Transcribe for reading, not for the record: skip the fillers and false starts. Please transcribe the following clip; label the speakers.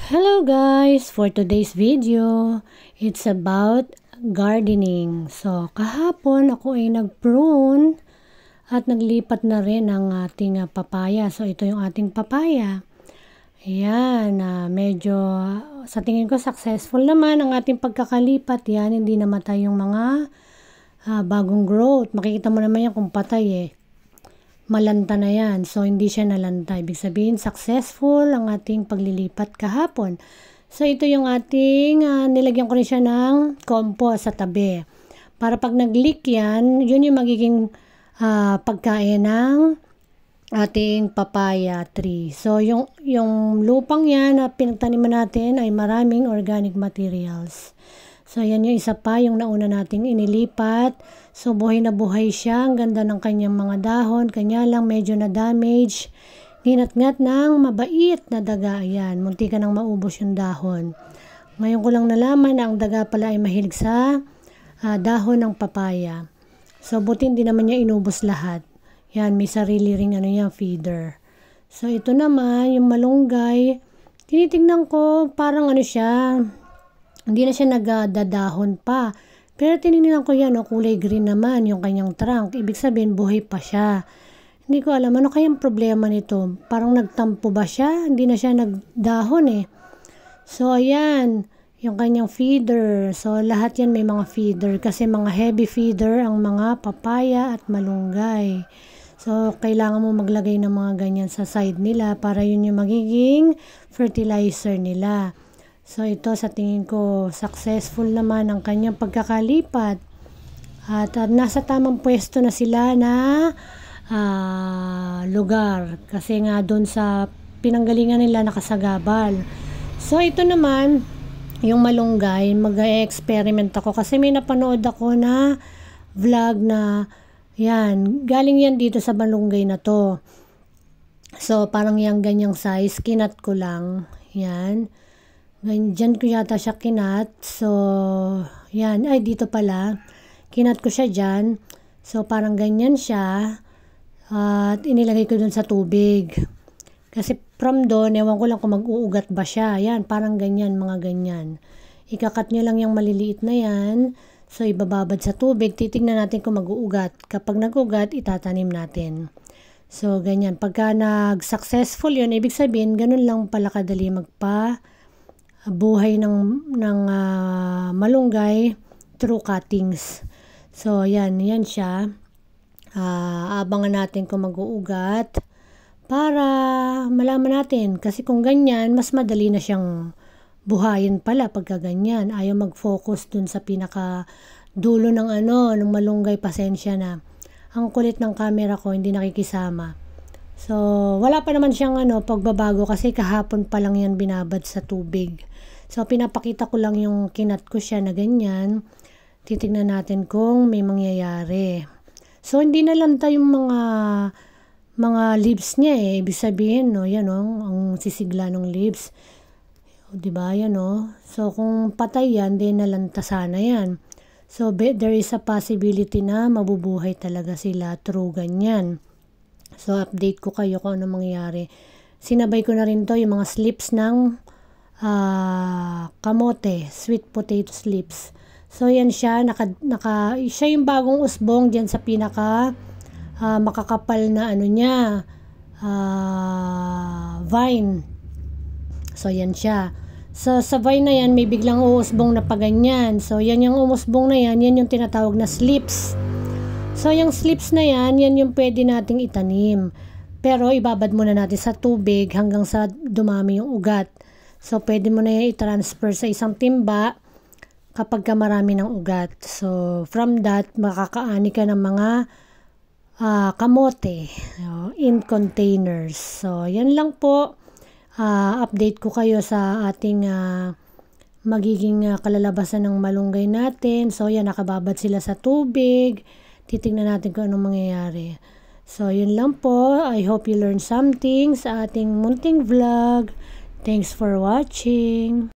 Speaker 1: Hello guys! For today's video, it's about gardening. So, kahapon ako ay nag-prune at naglipat na rin ang ating papaya. So, ito yung ating papaya. Ayan, medyo sa tingin ko successful naman ang ating pagkakalipat. Yan, hindi namatay yung mga bagong growth. Makikita mo naman yan kung patay malanta na yan. So, hindi siya nalanta. Ibig sabihin, successful ang ating paglilipat kahapon. So, ito yung ating, nilagyan ko rin siya ng compost sa tabi. Para pag nag-leak yan, yun yung magiging pagkain ng ating papaya tree. So, yung lupang yan na pinagtaniman natin ay maraming organic materials. So, yan yung isa pa, yung nauna nating inilipat. So, buhay na buhay siya. Ang ganda ng kanyang mga dahon. Kanya lang medyo na-damage. Ninat-ngat ng mabait na daga. Ayan, munti ka nang maubos yung dahon. Ngayon ko lang nalaman na ang daga pala ay mahilig sa dahon ng papaya. So, buti hindi naman niya inubos lahat. Yan, may sarili ring feeder. So, ito naman, yung malunggay. Tinitignan ko, parang siya, hindi na siya nagdadahon pa. Pero tinignan ko yan, kulay green naman yung kanyang trunk. Ibig sabihin, buhay pa siya. Hindi ko alam, ano kayang problema nito? Parang nagtampo ba siya? Hindi na siya nagdahon So, ayan, yung kanyang feeder. So, lahat yan may mga feeder. Kasi mga heavy feeder ang mga papaya at malunggay. So, kailangan mo maglagay ng mga ganyan sa side nila para yun yung magiging fertilizer nila. So, ito sa tingin ko successful naman ang kanyang pagkakalipat. At nasa tamang pwesto na sila na lugar. Kasi nga doon sa pinanggalingan nila nakasagabal. So, ito naman, yung malunggay, mag-experiment ako. Kasi may napanood ako na vlog na, yan, galing yan dito sa malunggay na to. So, parang yung ganyang size, kinat ko lang. Yan. Diyan ko yata siya kinat. So, yan. Ay, dito pala. Kinat ko siya dyan. So, parang ganyan siya. At inilagay ko dun sa tubig. Kasi from doon, ewan ko lang kung mag-uugat ba siya. Yan, parang ganyan, mga ganyan. Ikakat nyo lang yung maliliit na yan. So, ibababad sa tubig. Titignan natin kung mag-uugat. Kapag nag-ugat, itatanim natin. So, ganyan. Pagka nag-successful yun, ibig sabihin, ganun lang pala kadali buhay ng malunggay through cuttings. So, yan siya. Abangan natin kung mag-uugat para malaman natin. Kasi kung ganyan, mas madali na siyang buhayin pala pagka ganyan. Ayaw mag-focus dun sa pinaka dulo ng ng malunggay. Pasensya na. Ang kulit ng camera ko, hindi nakikisama. So, wala pa naman siyang pagbabago kasi kahapon pa lang yan binabad sa tubig. So, pinapakita ko lang yung kinat ko siya na ganyan. Titignan natin kung may mangyayari. So, hindi nalanta yung mga leaves niya Ibig sabihin, yan ang sisigla ng leaves. Diba, yan So, kung patay yan, di nalanta sana yan. So, there is a possibility na mabubuhay talaga sila through ganyan. So, update ko kayo kung ano mangyayari. Sinabay ko na rin to yung mga slips ng kamote, sweet potato slips. So, yan siya. Siya yung bagong usbong dyan sa pinaka makakapal na vine. So, yan siya. So, sa vine na yan, may biglang uusbong na paganyan. So, yan yung umusbong na yan yung tinatawag na slips. So, yung slips na yan yung pwede nating itanim. Pero, ibabad muna natin sa tubig hanggang sa dumami yung ugat. So, pwede mo na yan i-transfer sa isang timba kapag marami ng ugat. So, from that, makakaani ka ng mga kamote in containers. So, yan lang po. Update ko kayo sa ating magiging kalalabasan ng malunggay natin. So, yan, nakababad sila sa tubig. Titignan natin kung anong mangyayari. So, yun lang po. I hope you learned something sa ating munting vlog. Thanks for watching.